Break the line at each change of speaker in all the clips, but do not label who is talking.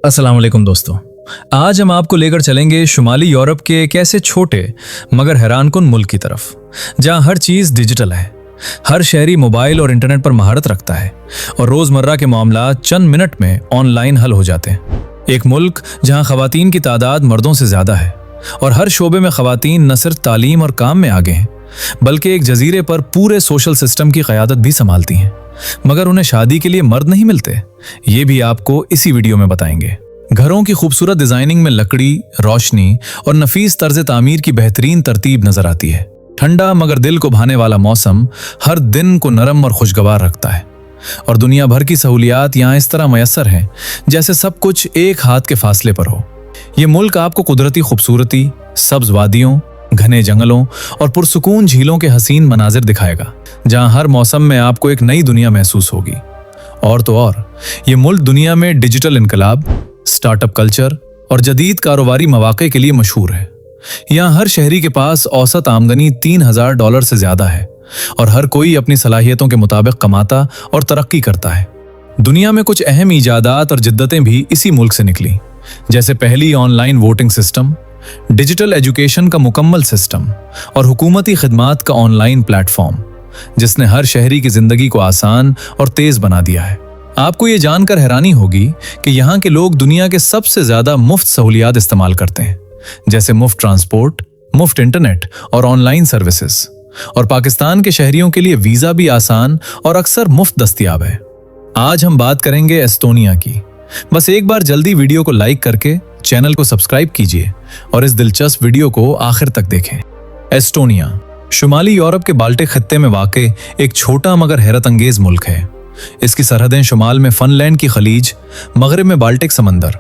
अस्सलाम वालेकुम दोस्तों। आज हम आपको लेकर चलेंगे शुमाली यूरोप के एक ऐसे छोटे मगर हैरानकुन मुल्क की तरफ जहां हर चीज डिजिटल है। हर शहरी मोबाइल और इंटरनेट पर महारत रखता है और रोजमर्रा के मामला चंद मिनट में ऑनलाइन हल हो जाते हैं। एक मुल्क जहां खवातीन की तादाद मर्दों से ज्यादा है और हर शोबे में खवातीन न सिर्फ तालीम और काम में आगे हैं बल्कि एक जजीरे पर पूरे सोशल सिस्टम की क़यादत भी संभालती हैं। मगर उन्हें शादी के लिए मर्द नहीं मिलते, ये भी आपको इसी वीडियो में बताएंगे। घरों की खूबसूरत डिजाइनिंग में लकड़ी, रोशनी और नफीस तर्ज तामीर की बेहतरीन तरतीब नजर आती है। ठंडा मगर दिल को भाने वाला मौसम हर दिन को नरम और खुशगवार रखता है और दुनिया भर की सहूलियात यहाँ इस तरह मयसर हैं जैसे सब कुछ एक हाथ के फासले पर हो। ये मुल्क आपको कुदरती खूबसूरती, सब्ज वादियों, घने जंगलों और पुरसुकून झीलों के हसीन मनाजिर दिखाएगा, जहां हर मौसम में आपको एक नई दुनिया महसूस होगी। और तो और ये मुल्क दुनिया में डिजिटल इनकलाब, स्टार्टअप कल्चर और जदीद कारोबारी मौके के लिए मशहूर है। यहाँ हर शहरी के पास औसत आमदनी $3000 से ज्यादा है और हर कोई अपनी सलाहियतों के मुताबिक कमाता और तरक्की करता है। दुनिया में कुछ अहम इजादात और जिद्दतें भी इसी मुल्क से निकली, जैसे पहली online voting system, digital education का मुकम्मल सिस्टम और हुकूमती खिदमात का ऑनलाइन प्लेटफॉर्म, जिसने हर शहरी की जिंदगी को आसान और तेज बना दिया है। आपको ये जानकर हैरानी होगी कि यहाँ के लोग दुनिया के सबसे ज्यादा मुफ्त सहूलियात इस्तेमाल करते हैं, जैसे मुफ्त ट्रांसपोर्ट, मुफ्त इंटरनेट और ऑनलाइन सर्विसेज। और पाकिस्तान के शहरियों के लिए वीजा भी आसान और अक्सर मुफ्त दस्तयाब है। आज हम बात करेंगे एस्टोनिया की। बस एक बार जल्दी वीडियो को लाइक करके चैनल को सब्सक्राइब कीजिए और इस दिलचस्प वीडियो को आखिर तक देखें। एस्टोनिया शुमाली यूरोप के बाल्टिक खित्ते में वाक़े एक छोटा मगर हैरत अंगेज मुल्क है। इसकी सरहदें शुमाल में फिनलैंड की खलीज, मगरब में बाल्टिक समंदर,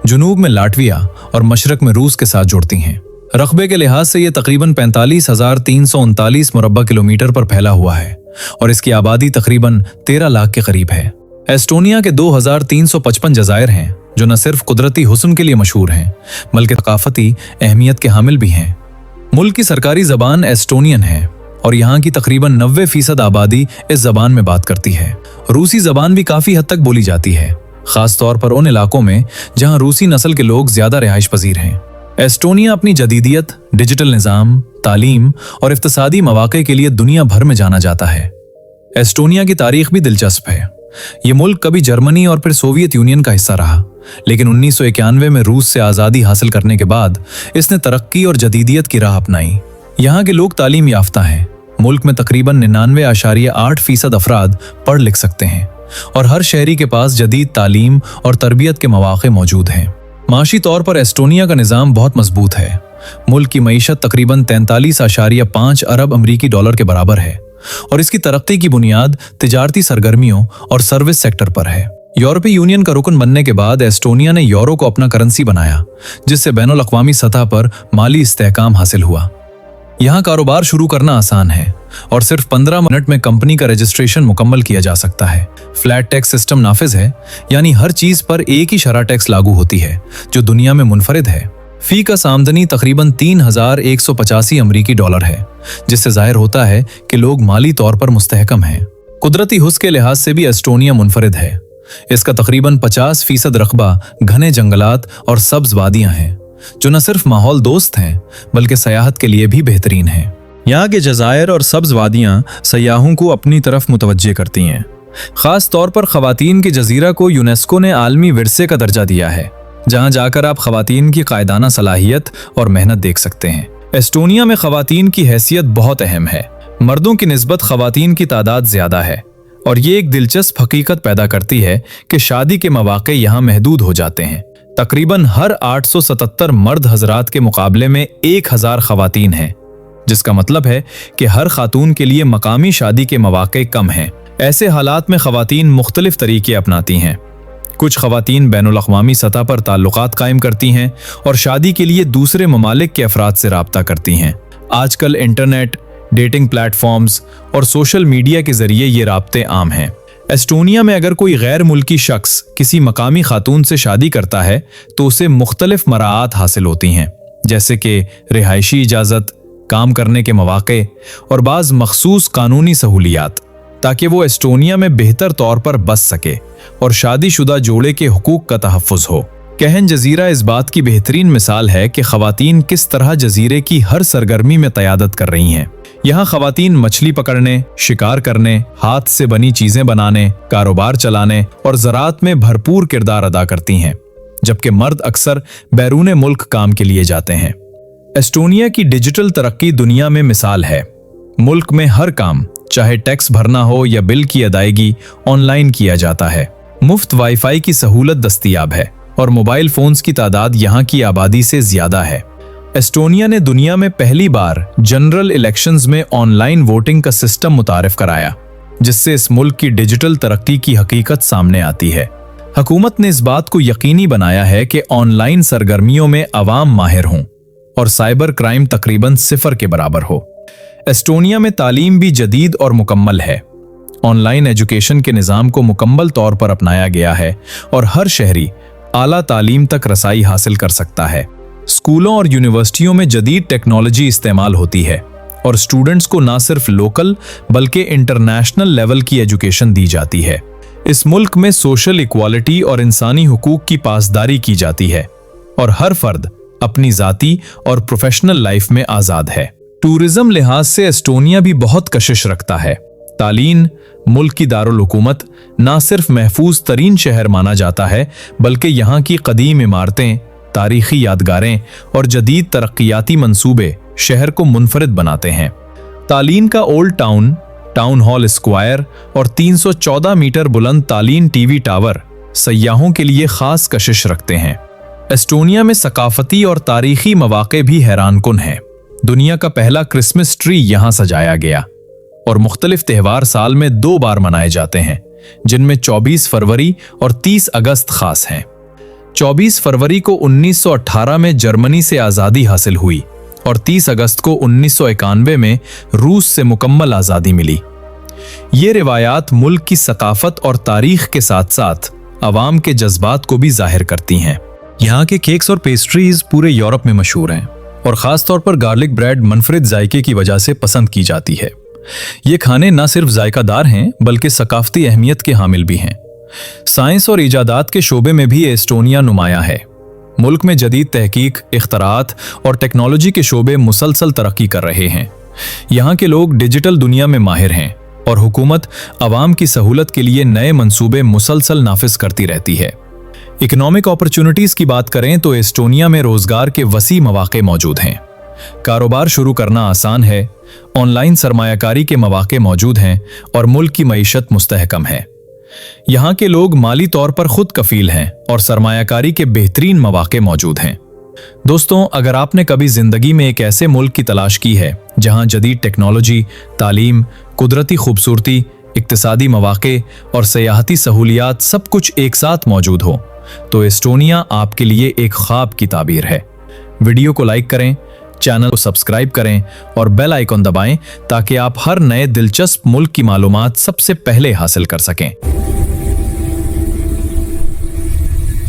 जुनूब में लाटविया और मशरक में रूस के साथ जुड़ती हैं। रकबे के लिहाज से यह तकरीबन 45,339 मुरब्बा किलोमीटर पर फैला हुआ है और इसकी आबादी तकरीबन 13 लाख के करीब है। एस्टोनिया के 2355 जज़ायर हैं जो न सिर्फ कुदरती हुस्न के लिए मशहूर हैं बल्कि थकाफती अहमियत के हामिल भी हैं। मुल्क की सरकारी जबान एस्टोनियन है और यहाँ की तकरीबन 90% आबादी इस जबान में बात करती है। रूसी जबान भी काफी हद तक बोली जाती है, खास तौर पर उन इलाकों में जहाँ रूसी नस्ल के लोग ज्यादा रिहाइश पजीर हैं। एस्टोनिया अपनी जदीदियत, डिजिटल निज़ाम, तालीम और इक्तिसादी मौके के लिए दुनिया भर में जाना जाता है। एस्टोनिया की तारीख भी दिलचस्प है। ये मुल्क कभी जर्मनी और फिर सोवियत यूनियन का हिस्सा रहा, लेकिन 1991 में रूस से आज़ादी हासिल करने के बाद इसने तरक्की और जदीदियत की राह अपनाई। यहाँ के लोग तालीम याफ्ता हैं। मुल्क में तकरीबन 99.8% अफराद पढ़ लिख सकते हैं और हर शहरी के पास जदीद तालीम और तरबियत के मौके मौजूद हैं। माशी तौर पर एस्टोनिया का निज़ाम बहुत मजबूत है। मुल्क की मईशत तकरीबन 43.5 अरब अमरीकी डॉलर के बराबर है और इसकी तरक्की की बुनियाद तिजारती सरगर्मियों और सर्विस सेक्टर पर है। यूरोपीय यूनियन का रुकन बनने के बाद एस्टोनिया ने यूरो को अपना करेंसी बनाया, जिससे बैनुल अक़वामी सतह पर माली इस्तेहकाम हासिल हुआ। यहाँ कारोबार शुरू करना आसान है और सिर्फ 15 मिनट में कंपनी का रजिस्ट्रेशन मुकम्मल किया जा सकता है। फ्लैट टैक्स सिस्टम नाफिज है, यानी हर चीज पर एक ही शरह टैक्स लागू होती है, जो दुनिया में मुनफरिद है। फी का आमदनी तकरीबन 3,185 अमरीकी डॉलर है, जिससे जाहिर होता है कि लोग माली तौर पर मुस्तहकम हैं। कुदरती हुस्न के लिहाज से भी एस्टोनिया मुनफरिद है। इसका तकरीबन 50% रकबा घने जंगलात और सब्ज वादियां हैं, जो न सिर्फ माहौल दोस्त हैं बल्कि सयाहत के लिए भी बेहतरीन हैं। यहाँ के जज़ायर और सब्ज वादियां सयाहों को अपनी तरफ मुतवज्जे करती हैं। खास तौर पर खवातीन के जजीरा को यूनेस्को ने आलमी विरसे का दर्जा दिया है, जहाँ जाकर आप खवातीन की कायदाना सलाहियत और मेहनत देख सकते हैं। एस्टोनिया में खवातीन की हैसियत बहुत अहम है। मर्दों की निस्बत खवातीन की तादाद ज्यादा है और ये एक दिलचस्प हकीकत पैदा करती है कि शादी के मौके यहाँ महदूद हो जाते हैं। तकरीबन हर 877 मर्द हजरात के मुकाबले में 1000 खवातीन हैं, जिसका मतलब है कि हर खातून के लिए मकामी शादी के मौके कम हैं। ऐसे हालात में खवातीन मुख्तलिफ तरीके अपनाती हैं। कुछ खवातीन बैनुल अक़वामी सतह पर ताल्लुकात कायम करती हैं और शादी के लिए दूसरे ममालिक के अफराद से राब्ता करती हैं। आजकल इंटरनेट, डेटिंग प्लेटफॉर्म्स और सोशल मीडिया के जरिए ये राब्ते आम हैं। एस्टोनिया में अगर कोई गैर मुल्की शख्स किसी मकामी खातून से शादी करता है तो उसे मुख्तलिफ मराआत हासिल होती हैं, जैसे कि रिहायशी इजाज़त, काम करने के मौके और बाज़ मखसूस कानूनी सहूलियात, ताकि वो एस्टोनिया में बेहतर तौर पर बस सके और शादीशुदा जोड़े के हुकूक का तहफ़्फ़ुज़ हो। कहन जजीरा इस बात की बेहतरीन मिसाल है कि खवातीन किस तरह जजीरे की हर सरगर्मी में क़यादत कर रही हैं। यहाँ खवातीन मछली पकड़ने, शिकार करने, हाथ से बनी चीजें बनाने, कारोबार चलाने और ज़राअत में भरपूर किरदार अदा करती हैं, जबकि मर्द अक्सर बैरून मुल्क काम के लिए जाते हैं। एस्टोनिया की डिजिटल तरक्की दुनिया में मिसाल है। मुल्क में हर काम, चाहे टैक्स भरना हो या बिल की अदायगी, ऑनलाइन किया जाता है। मुफ्त वाईफाई की सहूलत दस्तयाब है और मोबाइल फोन्स की तादाद यहाँ की आबादी से ज्यादा है। एस्टोनिया ने दुनिया में पहली बार जनरल इलेक्शंस में ऑनलाइन वोटिंग का सिस्टम मुतारिफ कराया, जिससे इस मुल्क की डिजिटल तरक्की की हकीकत सामने आती है। हुकूमत ने इस बात को यकीनी बनाया है कि ऑनलाइन सरगर्मियों में अवाम माहिर हों और साइबर क्राइम तकरीबन 0 के बराबर हो। एस्टोनिया में तालीम भी जदीद और मुकम्मल है। ऑनलाइन एजुकेशन के निज़ाम को मुकम्मल तौर पर अपनाया गया है और हर शहरी आला तालीम तक रसाई हासिल कर सकता है। स्कूलों और यूनिवर्सिटियों में जदीद टेक्नोलॉजी इस्तेमाल होती है और स्टूडेंट्स को न सिर्फ लोकल बल्कि इंटरनेशनल लेवल की एजुकेशन दी जाती है। इस मुल्क में सोशल इक्वालिटी और इंसानी हुकूक की पासदारी की जाती है और हर फर्द अपनी ज़ाती और प्रोफेशनल लाइफ में आज़ाद है। टूरिज्म लिहाज से एस्टोनिया भी बहुत कशिश रखता है। तालीन, मुल्क की दारुल हुकूमत, न सिर्फ महफूज तरीन शहर माना जाता है बल्कि यहाँ की कदीम इमारतें, तारीखी यादगारें और जदीद तरक्याती मंसूबे शहर को मुनफरिद बनाते हैं। तालीन का old town, town hall square और 314 मीटर बुलंद तालीन टीवी टावर सयाहों के लिए खास कशिश रखते हैं। एस्टोनिया में सकाफती और तारीखी मवाक़े भी हैरानकुन हैं। दुनिया का पहला क्रिसमस ट्री यहाँ सजाया गया और मुख्तलिफ त्यौहार साल में 2 बार मनाए जाते हैं, जिनमें 24 फरवरी और 30 अगस्त खास हैं। 24 फरवरी को 1918 में जर्मनी से आज़ादी हासिल हुई और 30 अगस्त को 1991 में रूस से मुकम्मल आज़ादी मिली। ये रिवायात मुल्क की सकाफत और तारीख के साथ साथ अवाम के जज्बात को भी जाहिर करती हैं। यहाँ के केक्स और पेस्ट्रीज पूरे यूरोप में मशहूर हैं और ख़ास तौर पर गार्लिक ब्रेड मुनफरिद जायके की वजह से पसंद की जाती है। ये खाने न सिर्फ जायकादार हैं बल्कि सकाफती अहमियत के हामिल भी हैं। साइंस और इजादात के शोबे में भी एस्टोनिया नुमाया है। मुल्क में जदीद तहकीक, इख्तरात और टेक्नोलॉजी के शोबे मुसलसल तरक्की कर रहे हैं। यहाँ के लोग डिजिटल दुनिया में माहिर हैं और हुकूमत अवाम की सहूलत के लिए नए मंसूबे मुसलसल नाफिज करती रहती है। इकोनॉमिक अपॉर्चुनिटीज की बात करें तो एस्टोनिया में रोजगार के वसी मौके मौजूद हैं। कारोबार शुरू करना आसान है, ऑनलाइन सरमायाकारी के मौके मौजूद हैं और मुल्क की मईशत मुस्तहकम है। यहाँ के लोग माली तौर पर खुद कफील हैं और सरमायाकारी के बेहतरीन मौके मौजूद हैं। दोस्तों, अगर आपने कभी जिंदगी में एक ऐसे मुल्क की तलाश की है जहाँ जदीद टेक्नोलॉजी, तालीम, कुदरती खूबसूरती, इक्तिसादी मौके और सयाहती सहूलियात सब कुछ एक साथ मौजूद हो, तो एस्टोनिया आपके लिए एक ख्वाब की ताबीर है। वीडियो को लाइक करें, चैनल को सब्सक्राइब करें और बेल आइकन दबाएं ताकि आप हर नए दिलचस्प मुल्क की मालूमात सबसे पहले हासिल कर सकें।